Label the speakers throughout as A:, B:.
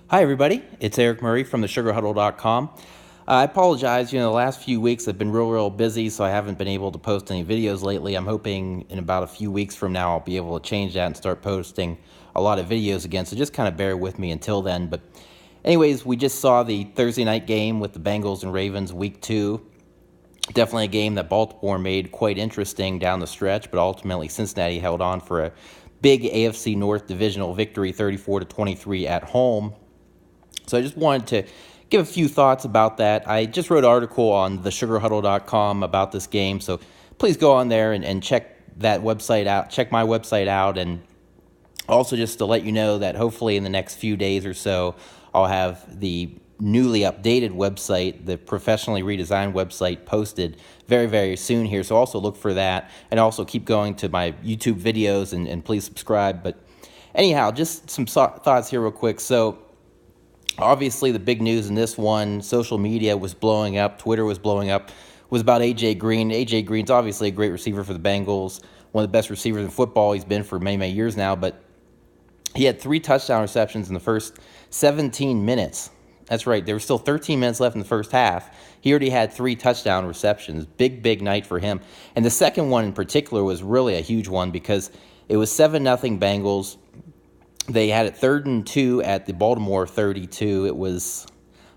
A: Hi, everybody. It's Eric Murray from the sugarhuddle.com. I apologize. The last few weeks I've been real busy, so I haven't been able to post any videos lately. I'm hoping in about a few weeks from now I'll be able to change that and start posting a lot of videos again, so just kind of bear with me until then. But anyways, we just saw the Thursday night game with the Bengals and Ravens, week 2. Definitely a game that Baltimore made quite interesting down the stretch, but ultimately Cincinnati held on for a big AFC North divisional victory, 34-23 at home. So I just wanted to give a few thoughts about that. I just wrote an article on thesugarhuddle.com about this game, so please go on there and check that website out, check my website out, and also just to let you know that hopefully in the next few days or so, I'll have the newly updated website, the professionally redesigned website, posted very soon here. So also look for that, and also keep going to my YouTube videos and please subscribe. But anyhow, just some thoughts here real quick. So obviously, the big news in this one, social media was blowing up, Twitter was blowing up, was about A.J. Green. A.J. Green's obviously a great receiver for the Bengals, one of the best receivers in football. He's been for many years now, but he had 3 touchdown receptions in the first 17 minutes. That's right, there were still 13 minutes left in the first half. He already had 3 touchdown receptions. Big night for him. And the second one in particular was really a huge one because it was 7-0 Bengals. They had it 3rd and 2 at the Baltimore 32. It was,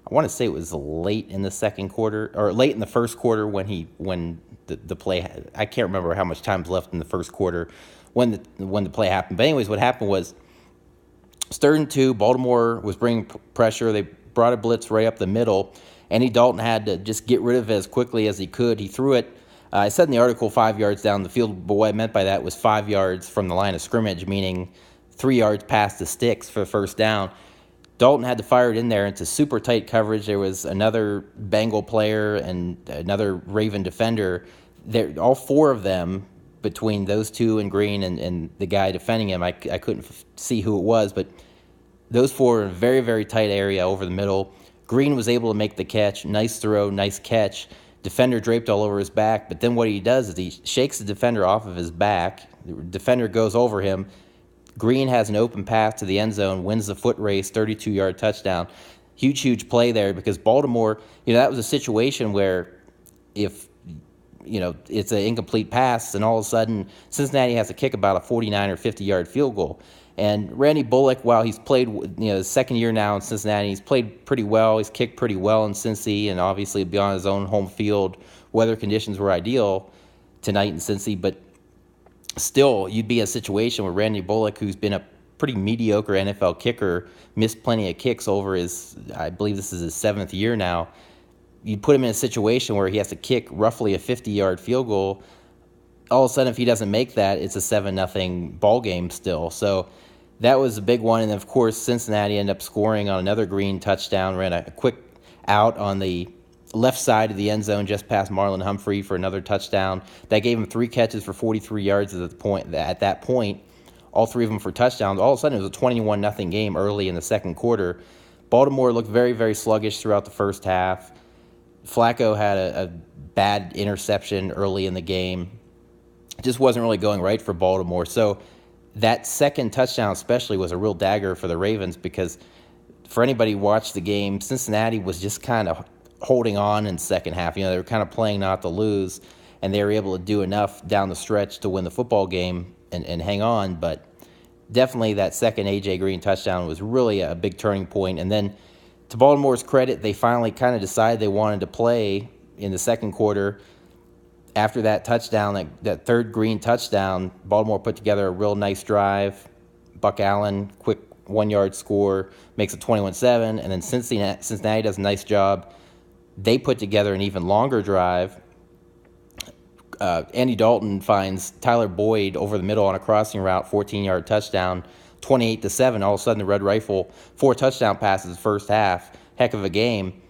A: I want to say it was late in the second quarter, or late in the first quarter when the play, I can't remember how much time's left in the first quarter when the play happened. But anyways, what happened was, it's 3rd and 2, Baltimore was bringing pressure. They brought a blitz right up the middle. Andy Dalton had to just get rid of it as quickly as he could. He threw it, I said in the article, 5 yards down the field, but what I meant by that was 5 yards from the line of scrimmage, meaning 3 yards past the sticks for first down. Dalton had to fire it in there into super tight coverage. There was another Bengal player and another Raven defender. All 4 of them, between those 2 and Green and the guy defending him, I couldn't see who it was, but those 4 were in a very tight area over the middle. Green was able to make the catch. Nice throw, nice catch. Defender draped all over his back, but then what he does is he shakes the defender off of his back. The defender goes over him. Green has an open path to the end zone, wins the foot race, 32-yard touchdown. Huge play there because Baltimore, that was a situation where if, it's an incomplete pass and all of a sudden Cincinnati has to kick about a 49 or 50-yard field goal. And Randy Bullock, while he's played, his second year now in Cincinnati, he's played pretty well. He's kicked pretty well in Cincy, and obviously beyond his own home field, weather conditions were ideal tonight in Cincy, but still, you'd be in a situation where Randy Bullock, who's been a pretty mediocre NFL kicker, missed plenty of kicks over I believe this is his 7th year now. You'd put him in a situation where he has to kick roughly a 50-yard field goal. All of a sudden, if he doesn't make that, it's a 7-0 ball game still. So that was a big one. And, of course, Cincinnati ended up scoring on another Green touchdown, ran a quick out on the left side of the end zone just past Marlon Humphrey for another touchdown. That gave him 3 catches for 43 yards at that point, all 3 of them for touchdowns. All of a sudden, it was a 21-0 game early in the second quarter. Baltimore looked very sluggish throughout the first half. Flacco had a bad interception early in the game. It just wasn't really going right for Baltimore. So that second touchdown especially was a real dagger for the Ravens because for anybody who watched the game, Cincinnati was just kind of holding on in the second half. They were kind of playing not to lose, and they were able to do enough down the stretch to win the football game and hang on. But definitely that second A.J. Green touchdown was really a big turning point. And then to Baltimore's credit, they finally kind of decided they wanted to play in the second quarter. After that touchdown, that third Green touchdown, Baltimore put together a real nice drive. Buck Allen, quick 1-yard score, makes it 21-7, and then Cincinnati does a nice job. They put together an even longer drive. Andy Dalton finds Tyler Boyd over the middle on a crossing route, 14-yard touchdown, 28-7. All of a sudden, the Red Rifle, 4 touchdown passes the first half. Heck of a game.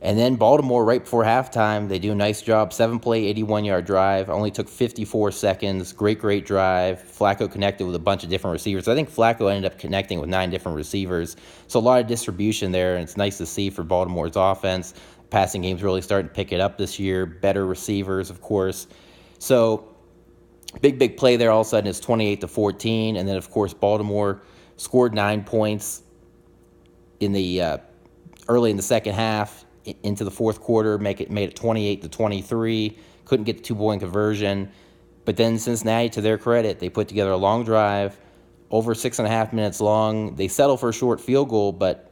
A: And then Baltimore, right before halftime, they do a nice job. 7-play, 81-yard drive. Only took 54 seconds. Great drive. Flacco connected with a bunch of different receivers. I think Flacco ended up connecting with 9 different receivers. So a lot of distribution there, and it's nice to see for Baltimore's offense. Passing game's really starting to pick it up this year. Better receivers, of course. So big play there. All of a sudden, it's 28-14. And then, of course, Baltimore scored 9 points. in the early in the second half into the fourth quarter, made it 28-23. Couldn't get the 2-point conversion. But then Cincinnati, to their credit, they put together a long drive, over 6.5 minutes long. They settle for a short field goal, but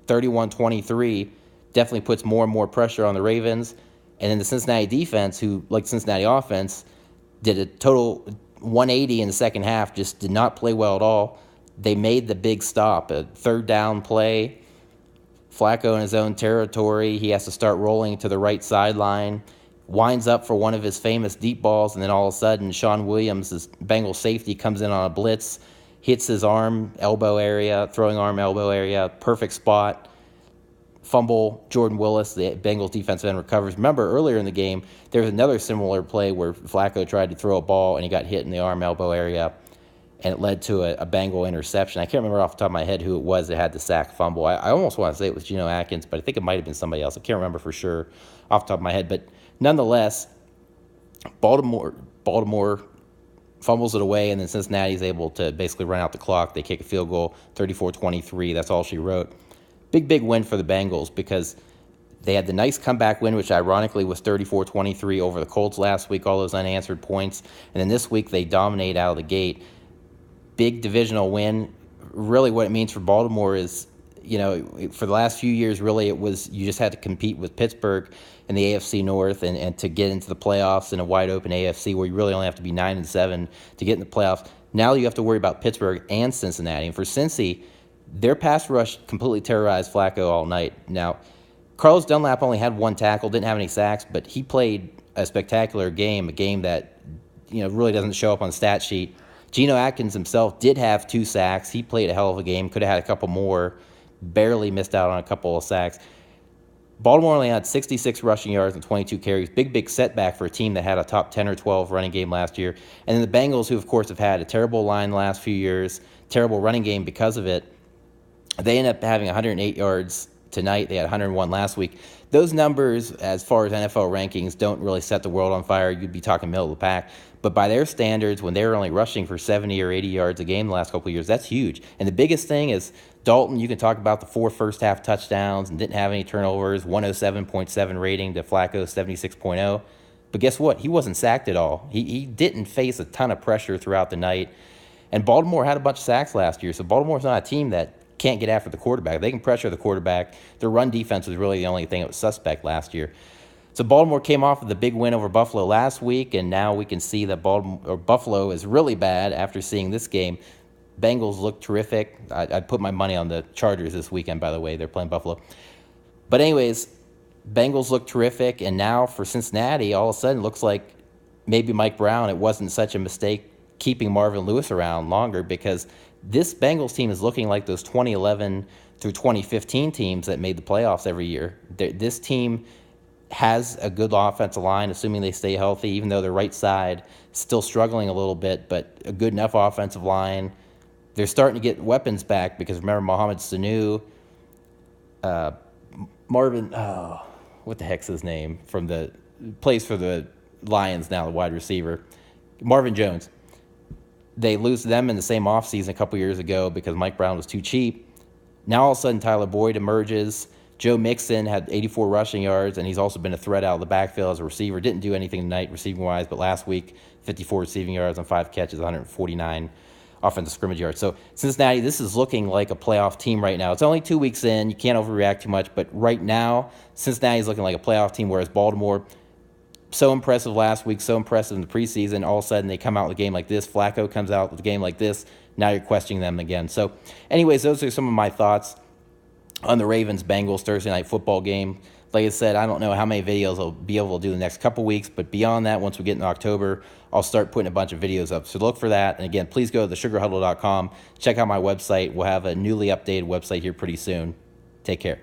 A: 31-23 definitely puts more and more pressure on the Ravens. And then the Cincinnati defense, who, like Cincinnati offense, did a total 180 in the second half, just did not play well at all. They made the big stop, a third down play. Flacco in his own territory. He has to start rolling to the right sideline. Winds up for one of his famous deep balls, and then all of a sudden, Sean Williams, his Bengal safety, comes in on a blitz, hits his arm, elbow area, throwing arm, elbow area, perfect spot. Fumble, Jordan Willis, the Bengals defensive end, recovers. Remember, earlier in the game, there was another similar play where Flacco tried to throw a ball, and he got hit in the arm, elbow area, and it led to a Bengal interception. I can't remember off the top of my head who it was that had the sack fumble. I almost want to say it was Geno Atkins, but I think it might have been somebody else. I can't remember for sure off the top of my head. But nonetheless, Baltimore fumbles it away, and then Cincinnati is able to basically run out the clock. They kick a field goal, 34-23. That's all she wrote. Big win for the Bengals because they had the nice comeback win, which ironically was 34-23 over the Colts last week, all those unanswered points. And then this week they dominate out of the gate. Big divisional win. Really what it means for Baltimore is, for the last few years, really it was you just had to compete with Pittsburgh in the AFC North and to get into the playoffs in a wide-open AFC where you really only have to be 9-7 to get in the playoffs. Now you have to worry about Pittsburgh and Cincinnati. And for Cincy, their pass rush completely terrorized Flacco all night. Now, Carlos Dunlap only had 1 tackle, didn't have any sacks, but he played a spectacular game, a game that really doesn't show up on the stat sheet. Geno Atkins himself did have 2 sacks. He played a hell of a game, could have had a couple more, barely missed out on a couple of sacks. Baltimore only had 66 rushing yards and 22 carries. Big setback for a team that had a top 10 or 12 running game last year. And then the Bengals, who of course have had a terrible line the last few years, terrible running game because of it, they end up having 108 yards tonight. They had 101 last week. Those numbers, as far as NFL rankings, don't really set the world on fire. You'd be talking middle of the pack. But by their standards, when they were only rushing for 70 or 80 yards a game the last couple of years, that's huge. And the biggest thing is Dalton. You can talk about the 4 first-half touchdowns and didn't have any turnovers, 107.7 rating to Flacco's 76.0. But guess what? He wasn't sacked at all. He didn't face a ton of pressure throughout the night. And Baltimore had a bunch of sacks last year, so Baltimore's not a team that can't get after the quarterback. They can pressure the quarterback. Their run defense was really the only thing that was suspect last year. So Baltimore came off with a big win over Buffalo last week, and now we can see that Buffalo is really bad after seeing this game. Bengals look terrific. I'd put my money on the Chargers this weekend, by the way. They're playing Buffalo. But anyways, Bengals look terrific, and now for Cincinnati, all of a sudden, it looks like maybe Mike Brown, it wasn't such a mistake keeping Marvin Lewis around longer because this Bengals team is looking like those 2011 through 2015 teams that made the playoffs every year. This team has a good offensive line, assuming they stay healthy, even though their right side is still struggling a little bit, but a good enough offensive line. They're starting to get weapons back because remember Mohamed Sanu, what the heck's his name? Plays for the Lions now, the wide receiver. Marvin Jones. They lose them in the same offseason a couple years ago because Mike Brown was too cheap. Now all of a sudden Tyler Boyd emerges. Joe Mixon had 84 rushing yards, and he's also been a threat out of the backfield as a receiver. Didn't do anything tonight receiving-wise, but last week, 54 receiving yards on 5 catches, 149 offensive scrimmage yards. So Cincinnati, this is looking like a playoff team right now. It's only 2 weeks in. You can't overreact too much, but right now, Cincinnati is looking like a playoff team, whereas Baltimore, so impressive last week, so impressive in the preseason. All of a sudden, they come out with a game like this. Flacco comes out with a game like this. Now you're questioning them again. So anyways, those are some of my thoughts on the Ravens-Bengals Thursday night football game. Like I said, I don't know how many videos I'll be able to do the next couple weeks, but beyond that, once we get in October, I'll start putting a bunch of videos up. So look for that. And again, please go to thesugarhuddle.com. Check out my website. We'll have a newly updated website here pretty soon. Take care.